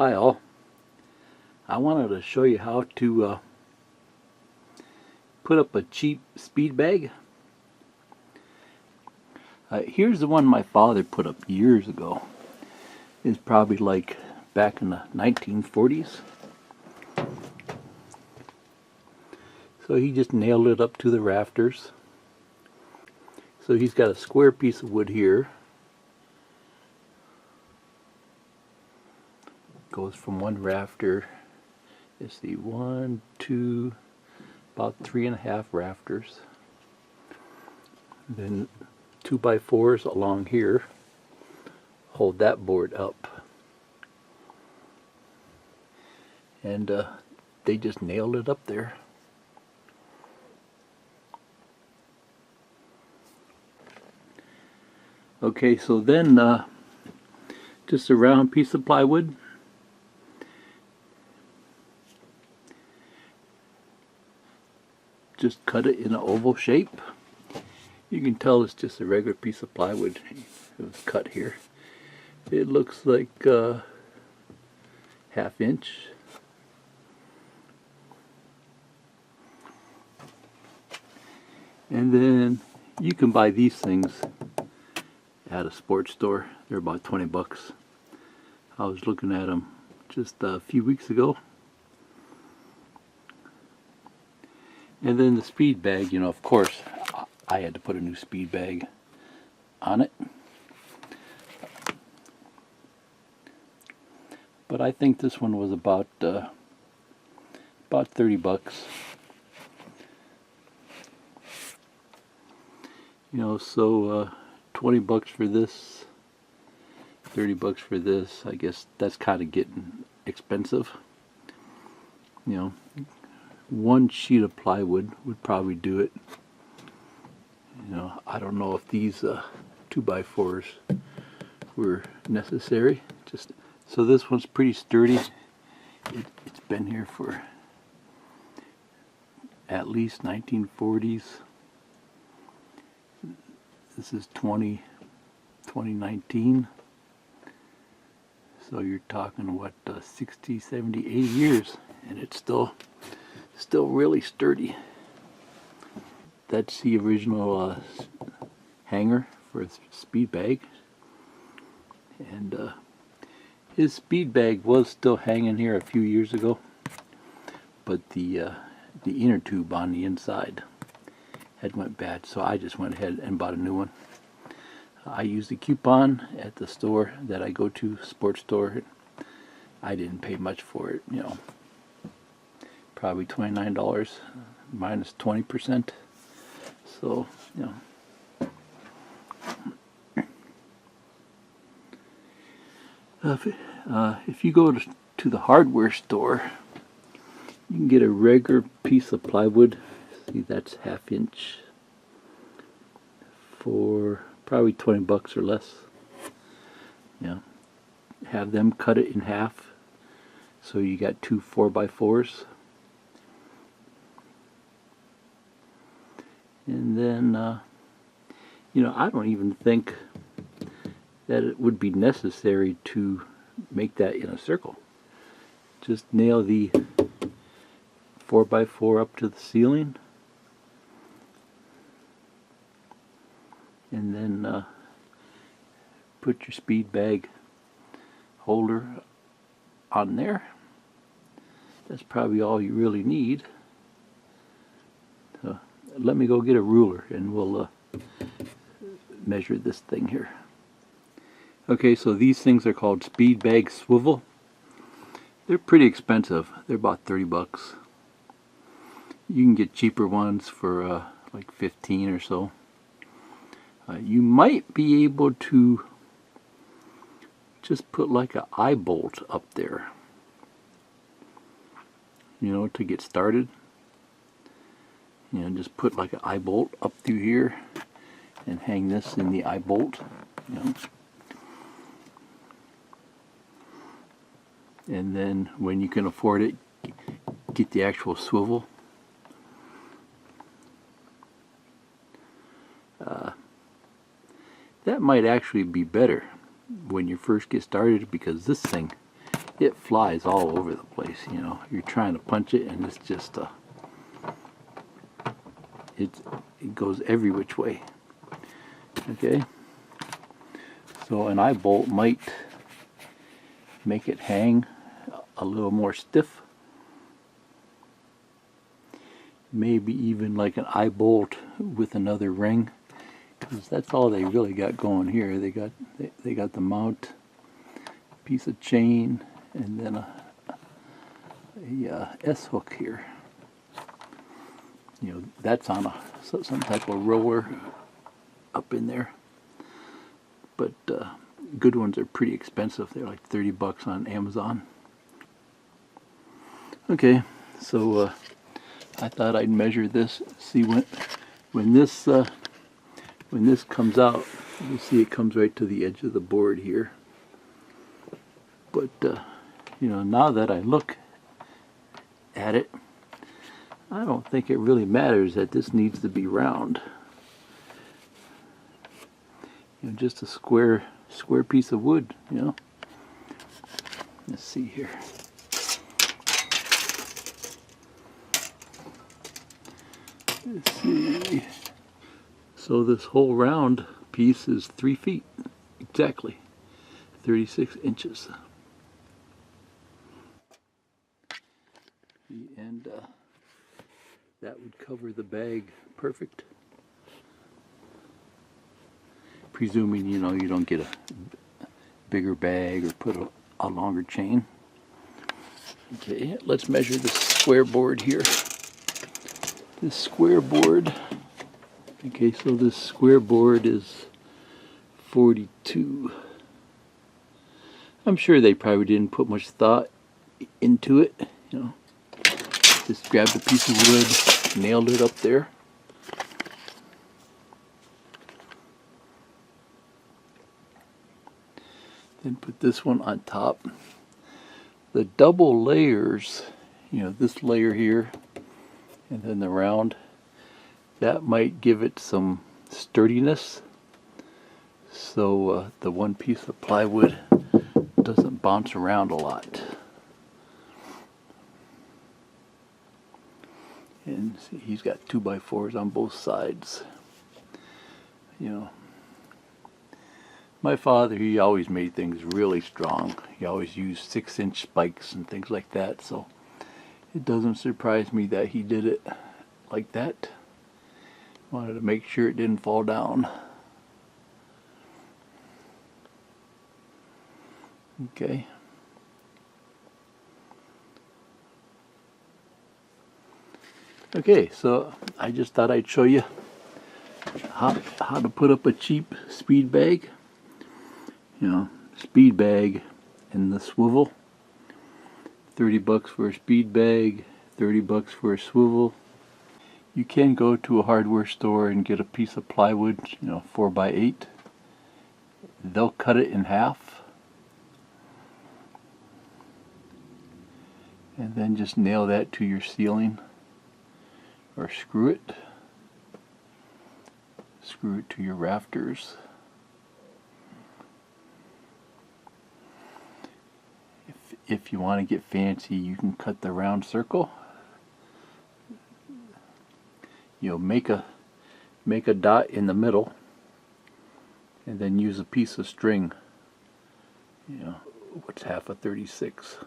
Hi all. I wanted to show you how to put up a cheap speed bag. Here's the one my father put up years ago. It's probably like back in the 1940s. So he just nailed it up to the rafters. So he's got a square piece of wood here. Goes from one rafter. Let's see, one, two, about 3.5 rafters. Then 2x4s along here hold that board up. And they just nailed it up there. Okay, so then just a round piece of plywood. Just cut it in an oval shape. You can tell it's just a regular piece of plywood. It was cut here. It looks like 1/2 inch. And then you can buy these things at a sports store. They're about 20 bucks. I was looking at them just a few weeks ago. And then the speed bag, you know, of course, I had to put a new speed bag on it. But I think this one was about 30 bucks. You know, so 20 bucks for this, 30 bucks for this. I guess that's kind of getting expensive. You know, one sheet of plywood would probably do it. You know, I don't know if these 2x4s were necessary. So this one's pretty sturdy. It's been here for at least 1940s. This is 2019. So you're talking what, 60, 70, 80 years, and it's still really sturdy. That's the original hanger for a speed bag, and his speed bag was still hanging here a few years ago, but the inner tube on the inside had went bad, so I just went ahead and bought a new one. I used a coupon at the store that I go to, sports store. I didn't pay much for it, you know, probably $29 minus 20%. So, you know, if you go to the hardware store, you can get a regular piece of plywood. See, that's 1/2 inch for probably 20 bucks or less. You know, have them cut it in half, so you got 2 4x4s. And then, you know, I don't even think that it would be necessary to make that in a circle. Just nail the 4x4 up to the ceiling, and then put your speed bag holder on there. That's probably all you really need. So let me go get a ruler and we'll measure this thing here. Okay, so these things are called speed bag swivel. They're pretty expensive. They're about 30 bucks. You can get cheaper ones for like 15 or so. You might be able to just put like an eye bolt up there, you know, to get started. You know, just put like an eye bolt up through here and hang this in the eye bolt, you know. And then when you can afford it, get the actual swivel. That might actually be better when you first get started, because this thing it flies all over the place. You know, you're trying to punch it and it's just it goes every which way. Okay, so an eye bolt might make it hang a little more stiff. Maybe even like an eye bolt with another ring, because that's all they really got going here. They got the mount, piece of chain, and then a S hook here. You know, that's on some type of roller up in there. But good ones are pretty expensive. They're like 30 bucks on Amazon. Okay, so I thought I'd measure this, see when this comes out. You see it comes right to the edge of the board here. But you know, now that I look at it, I don't think it really matters that this needs to be round. You know, just a square piece of wood, you know. Let's see here. Let's see. So this whole round piece is 3 feet, exactly, 36 inches. And that would cover the bag perfect. Presuming, you know, you don't get a bigger bag or put a longer chain. Okay, let's measure the square board here. This square board, okay, so this square board is 42. I'm sure they probably didn't put much thought into it, you know. Just grabbed a piece of wood, nailed it up there. Then put this one on top. The double layers, you know, this layer here and then the round, that might give it some sturdiness, so the one piece of plywood doesn't bounce around a lot. And see, he's got 2x4s on both sides. You know, my father, he always made things really strong. He always used 6-inch spikes and things like that, so it doesn't surprise me that he did it like that. Wanted to make sure it didn't fall down. Okay. Okay, so I just thought I'd show you how to put up a cheap speed bag. You know, speed bag and the swivel. 30 bucks for a speed bag, 30 bucks for a swivel. You can go to a hardware store and get a piece of plywood, you know, 4x8. They'll cut it in half. And then just nail that to your ceiling. Or screw it to your rafters. If you want to get fancy, you can cut the round circle. You know, make a dot in the middle, and then use a piece of string. You know, what's half of 36?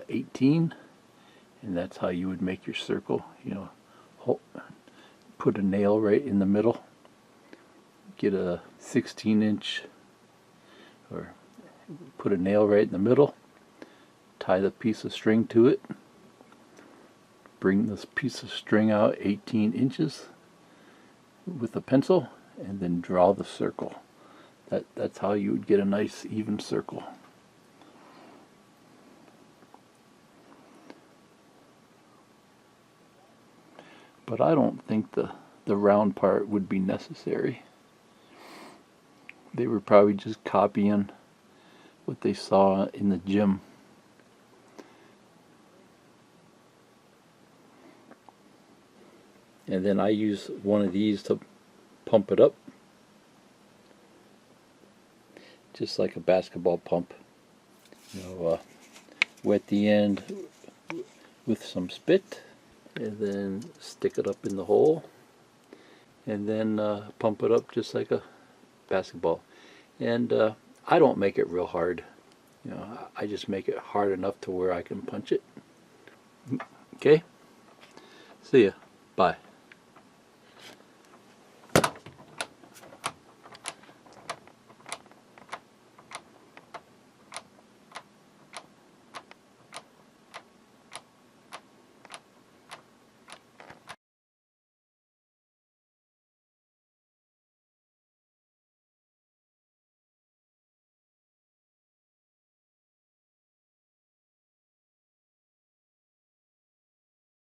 18. And that's how you would make your circle. You know, put a nail right in the middle. Get a 16-inch, or put a nail right in the middle. Tie the piece of string to it. Bring this piece of string out 18 inches with a pencil, and then draw the circle. That's how you would get a nice even circle. But I don't think the round part would be necessary. They were probably just copying what they saw in the gym. And then I use one of these to pump it up, just like a basketball pump. Wet the end with some spit, and then stick it up in the hole, and then pump it up just like a basketball. And I don't make it real hard. I just make it hard enough to where I can punch it. Okay? See ya. Bye.